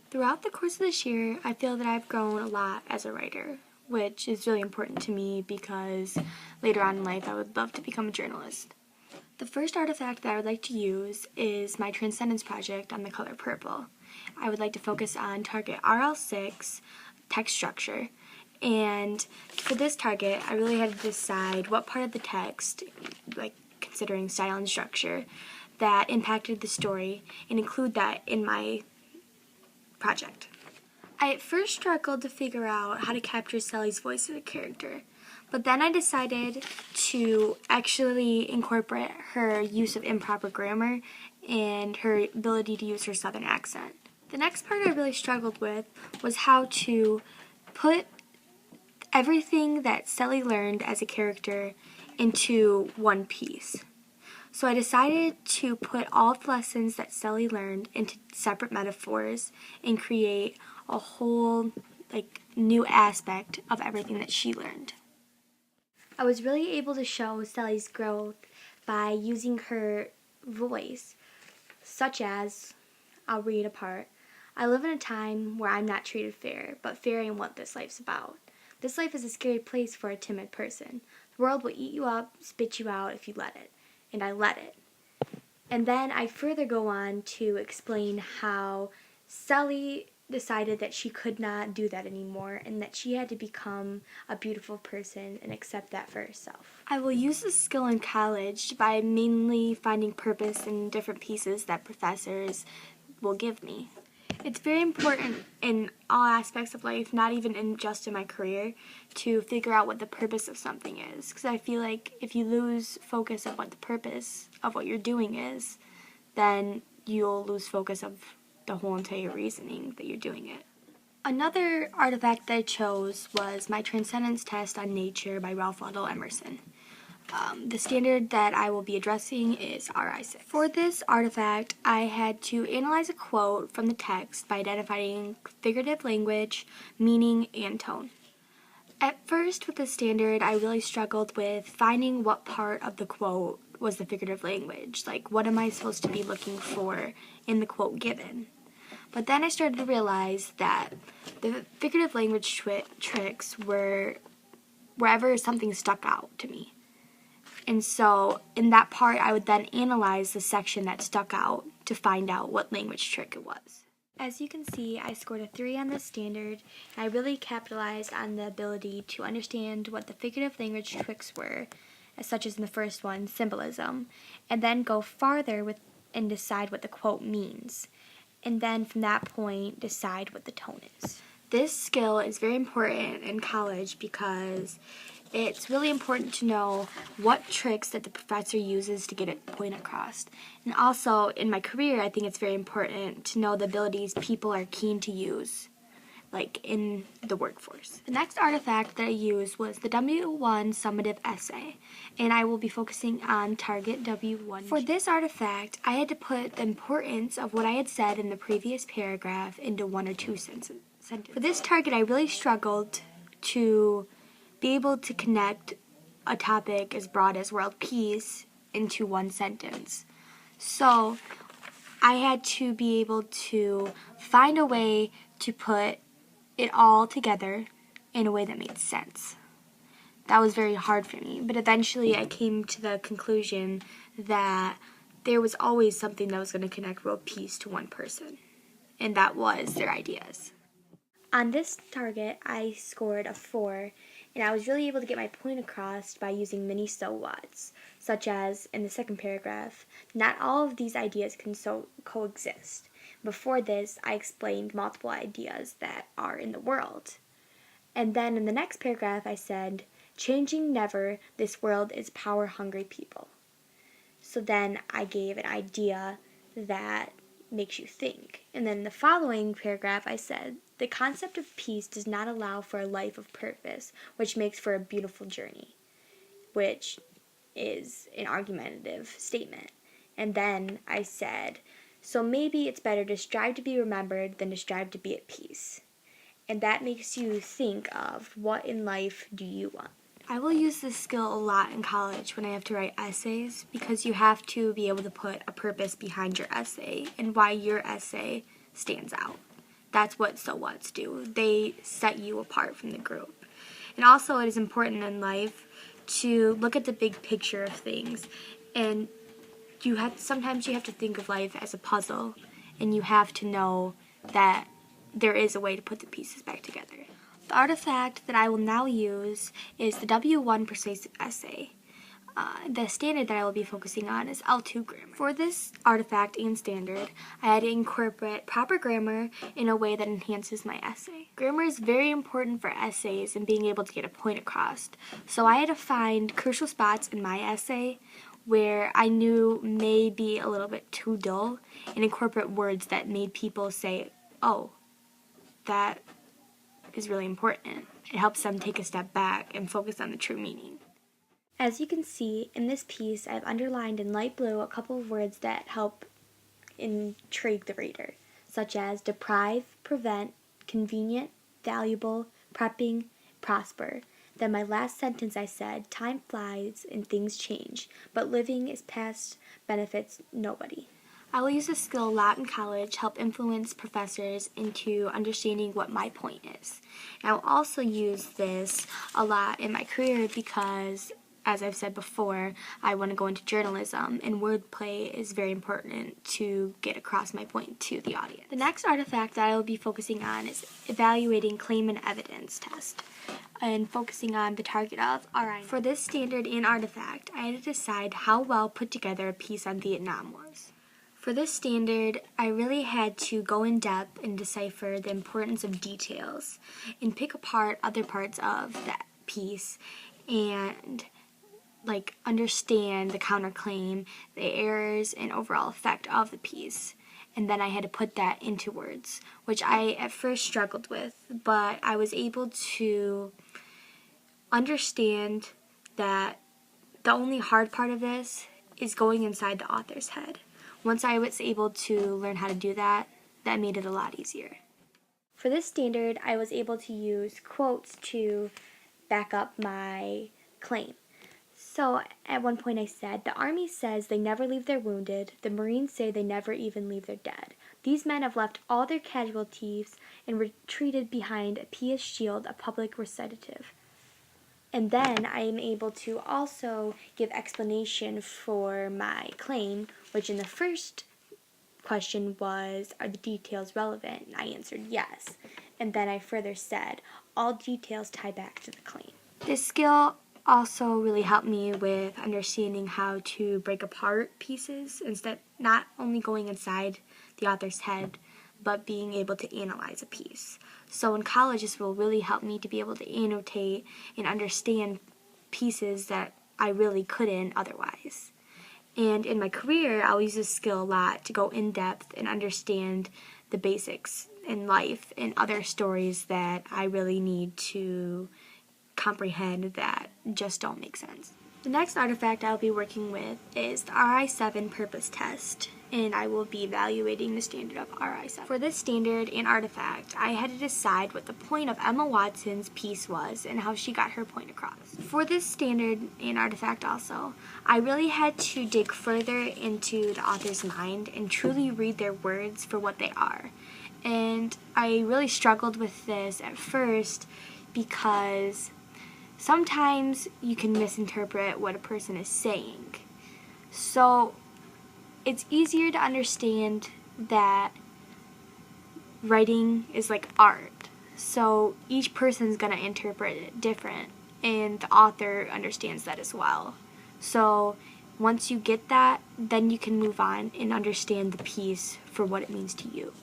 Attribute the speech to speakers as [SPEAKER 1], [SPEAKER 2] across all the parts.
[SPEAKER 1] Throughout the course of this year, I feel that I've grown a lot as a writer, which is really important to me because later on in life I would love to become a journalist. The first artifact that I would like to use is my Transcendence project on the color purple. I would like to focus on target RL6 text structure, and for this target I really had to decide what part of the text, like considering style and structure, that impacted the story and include that in my project. I at first struggled to figure out how to capture Sally's voice as a character, but then I decided to actually incorporate her use of improper grammar and her ability to use her southern accent. The next part I really struggled with was how to put everything that Sally learned as a character into one piece. So I decided to put all the lessons that Sally learned into separate metaphors and create a whole new aspect of everything that she learned. I was really able to show Sally's growth by using her voice, such as, I'll read a part. I live in a time where I'm not treated fair, but fair in what this life's about. This life is a scary place for a timid person. The world will eat you up, spit you out if you let it. And I let it. And then I further go on to explain how Sally decided that she could not do that anymore and that she had to become a beautiful person and accept that for herself. I will use this skill in college by mainly finding purpose in different pieces that professors will give me. It's very important in all aspects of life, not even just in my career, to figure out what the purpose of something is. Because I feel like if you lose focus of what the purpose of what you're doing is, then you'll lose focus of the whole entire reasoning that you're doing it. Another artifact that I chose was my Transcendence test on nature by Ralph Waldo Emerson. The standard that I will be addressing is RI6. For this artifact, I had to analyze a quote from the text by identifying figurative language, meaning, and tone. At first, with the standard, I really struggled with finding what part of the quote was the figurative language. Like, what am I supposed to be looking for in the quote given? But then I started to realize that the figurative language tricks were wherever something stuck out to me. And so in that part, I would then analyze the section that stuck out to find out what language trick it was. As you can see, I scored a 3 on this standard, and I really capitalized on the ability to understand what the figurative language tricks were, such as in the first one, symbolism, and then go farther and decide what the quote means, and then from that point, decide what the tone is. This skill is very important in college because it's really important to know what tricks that the professor uses to get a point across. And also, in my career, I think it's very important to know the abilities people are keen to use, like in the workforce. The next artifact that I used was the W1 summative essay, and I will be focusing on target W1. For this artifact, I had to put the importance of what I had said in the previous paragraph into 1 or 2 sentences. For this target, I really struggled to be able to connect a topic as broad as world peace into one sentence. So I had to be able to find a way to put it all together in a way that made sense. That was very hard for me, but eventually I came to the conclusion that there was always something that was going to connect world peace to one person, and that was their ideas. On this target, I scored a 4, and I was really able to get my point across by using many so whats, such as in the second paragraph, not all of these ideas can coexist. Before this, I explained multiple ideas that are in the world. And then in the next paragraph, I said, changing never, this world is power-hungry people. So then I gave an idea that makes you think. And then in the following paragraph, I said, the concept of peace does not allow for a life of purpose, which makes for a beautiful journey, which is an argumentative statement. And then I said, so maybe it's better to strive to be remembered than to strive to be at peace. And that makes you think of what in life do you want. I will use this skill a lot in college when I have to write essays because you have to be able to put a purpose behind your essay and why your essay stands out. that's what so whats do. They set you apart from the group. And also it is important in life to look at the big picture of things, and sometimes you have to think of life as a puzzle, and you have to know that there is a way to put the pieces back together. The artifact that I will now use is the W1 Persuasive Essay. The standard that I will be focusing on is L2 grammar. For this artifact and standard, I had to incorporate proper grammar in a way that enhances my essay. Grammar is very important for essays and being able to get a point across. So I had to find crucial spots in my essay where I knew may be a little bit too dull and incorporate words that made people say, oh, that is really important. It helps them take a step back and focus on the true meaning. As you can see, in this piece, I've underlined in light blue a couple of words that help intrigue the reader, such as deprive, prevent, convenient, valuable, prepping, prosper. Then my last sentence I said, time flies and things change, but living is past benefits nobody. I will use this skill a lot in college, help influence professors into understanding what my point is. And I will also use this a lot in my career because, as I've said before, I want to go into journalism, and wordplay is very important to get across my point to the audience. The next artifact that I will be focusing on is evaluating claim and evidence test, and focusing on the target of RI. For this standard and artifact, I had to decide how well put together a piece on Vietnam was. For this standard, I really had to go in depth and decipher the importance of details and pick apart other parts of that piece and understand the counterclaim, the errors, and overall effect of the piece. And then I had to put that into words, which I at first struggled with, but I was able to understand that the only hard part of this is going inside the author's head. Once I was able to learn how to do that, that made it a lot easier. For this standard, I was able to use quotes to back up my claim. So at one point I said, the Army says they never leave their wounded. The Marines say they never even leave their dead. These men have left all their casualties and retreated behind a pious shield, a public recitative. And then I am able to also give explanation for my claim, which in the first question was, are the details relevant? And I answered yes. And then I further said, all details tie back to the claim. This skill also really helped me with understanding how to break apart pieces, instead not only going inside the author's head, but being able to analyze a piece. So in college, this will really help me to be able to annotate and understand pieces that I really couldn't otherwise. And in my career, I'll use this skill a lot to go in depth and understand the basics in life and other stories that I really need to comprehend that just don't make sense. The next artifact I'll be working with is the RI7 purpose test, and I will be evaluating the standard of RI7. For this standard and artifact, I had to decide what the point of Emma Watson's piece was and how she got her point across. For this standard and artifact also, I really had to dig further into the author's mind and truly read their words for what they are. And I really struggled with this at first because sometimes you can misinterpret what a person is saying. So it's easier to understand that writing is like art. So each person's going to interpret it different, and the author understands that as well. So once you get that, then you can move on and understand the piece for what it means to you.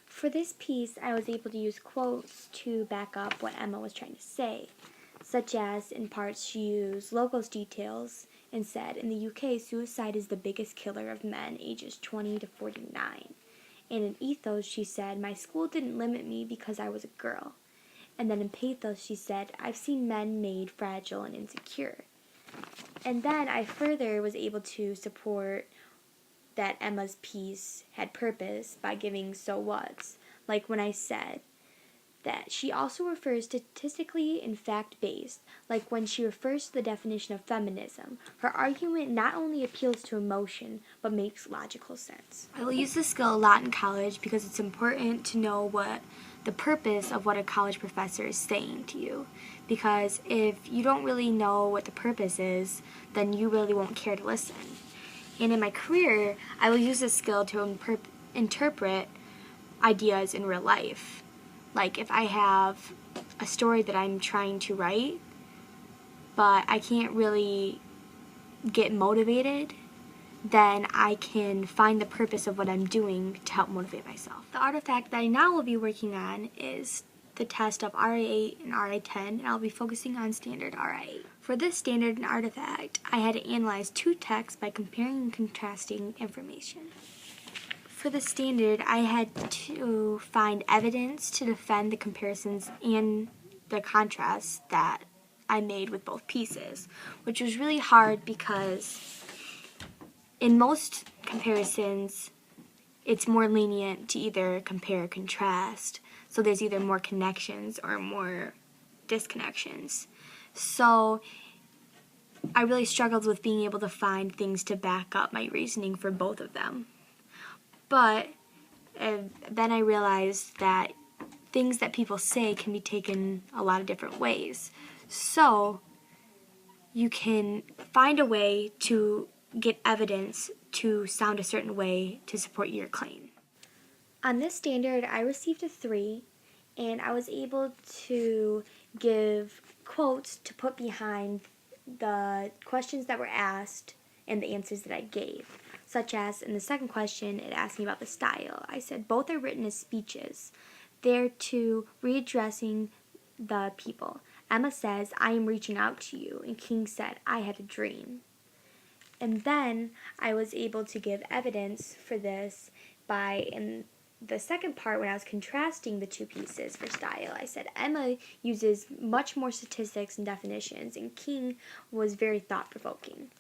[SPEAKER 1] For this piece, I was able to use quotes to back up what Emma was trying to say, such as in parts she used Logos details and said, in the UK, suicide is the biggest killer of men ages 20 to 49. And in Ethos, she said, my school didn't limit me because I was a girl. And then in Pathos, she said, I've seen men made fragile and insecure. And then I further was able to support that Emma's piece had purpose by giving so whats. Like when I said, that she also refers statistically and fact-based, like when she refers to the definition of feminism. Her argument not only appeals to emotion, but makes logical sense. I will use this skill a lot in college because it's important to know what the purpose of what a college professor is saying to you. Because if you don't really know what the purpose is, then you really won't care to listen. And in my career, I will use this skill to interpret ideas in real life. Like if I have a story that I'm trying to write, but I can't really get motivated, then I can find the purpose of what I'm doing to help motivate myself. The artifact that I now will be working on is the test of RA8 and RA10, and I'll be focusing on standard RA8. For this standard and artifact, I had to analyze two texts by comparing and contrasting information. For the standard, I had to find evidence to defend the comparisons and the contrasts that I made with both pieces, which was really hard because in most comparisons, it's more lenient to either compare or contrast. So there's either more connections or more disconnections. So I really struggled with being able to find things to back up my reasoning for both of them. But then I realized that things that people say can be taken a lot of different ways. So you can find a way to get evidence to sound a certain way to support your claim. On this standard, I received a 3, and I was able to give quotes to put behind the questions that were asked and the answers that I gave. Such as, in the second question, it asked me about the style. I said, both are written as speeches. They're to readdressing the people. Emma says, I am reaching out to you, and King said, I had a dream. And then I was able to give evidence for this by, in the second part, when I was contrasting the two pieces for style, I said Emma uses much more statistics and definitions, and King was very thought-provoking.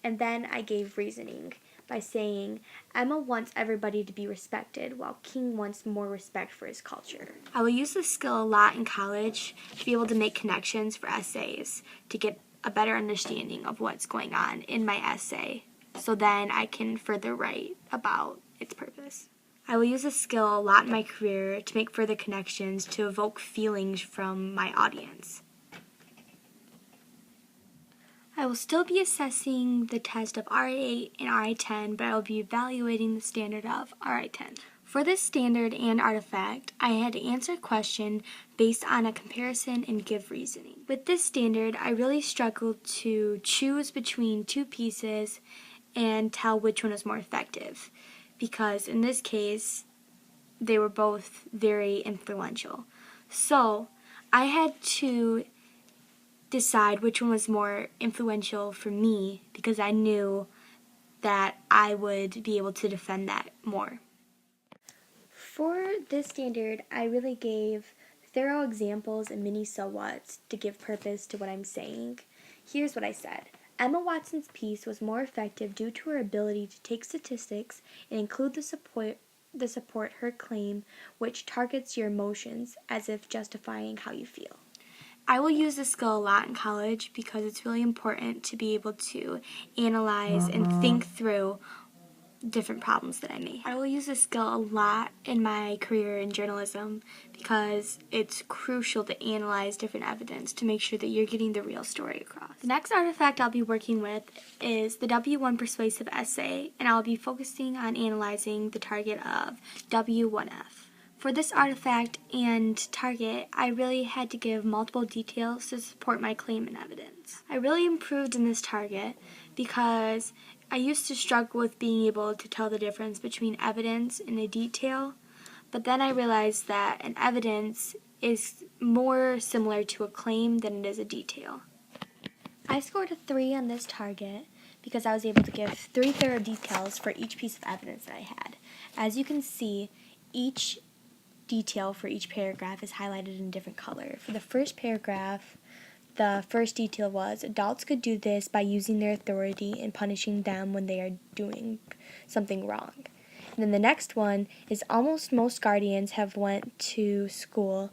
[SPEAKER 1] And then I gave reasoning by saying Emma wants everybody to be respected, while King wants more respect for his culture. I will use this skill a lot in college to be able to make connections for essays, to get a better understanding of what's going on in my essay, so then I can further write about its purpose. I will use this skill a lot in my career to make further connections to evoke feelings from my audience. I will still be assessing the test of RA8 and RA10, but I will be evaluating the standard of RA10. For this standard and artifact, I had to answer a question based on a comparison and give reasoning. With this standard, I really struggled to choose between two pieces and tell which one was more effective, because in this case, they were both very influential. So I had to decide which one was more influential for me because I knew that I would be able to defend that more. For this standard, I really gave thorough examples and mini so whats to give purpose to what I'm saying. Here's what I said. Emma Watson's piece was more effective due to her ability to take statistics and include the support her claim, which targets your emotions as if justifying how you feel. I will use this skill a lot in college because it's really important to be able to analyze and think through different problems that I may have. I will use this skill a lot in my career in journalism because it's crucial to analyze different evidence to make sure that you're getting the real story across. The next artifact I'll be working with is the W1 persuasive essay, and I'll be focusing on analyzing the target of W1F. For this artifact and target, I really had to give multiple details to support my claim and evidence. I really improved in this target because I used to struggle with being able to tell the difference between evidence and a detail, but then I realized that an evidence is more similar to a claim than it is a detail. I scored a 3 on this target because I was able to give 3 thorough details for each piece of evidence that I had. As you can see, each detail for each paragraph is highlighted in a different color. For the first paragraph, the first detail was, adults could do this by using their authority and punishing them when they are doing something wrong. Then the next one is almost most guardians have went to school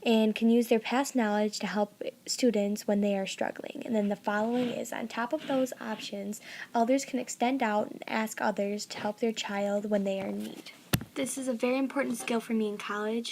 [SPEAKER 1] and can use their past knowledge to help students when they are struggling. And then the following is on top of those options, others can extend out and ask others to help their child when they are in need. This is a very important skill for me in college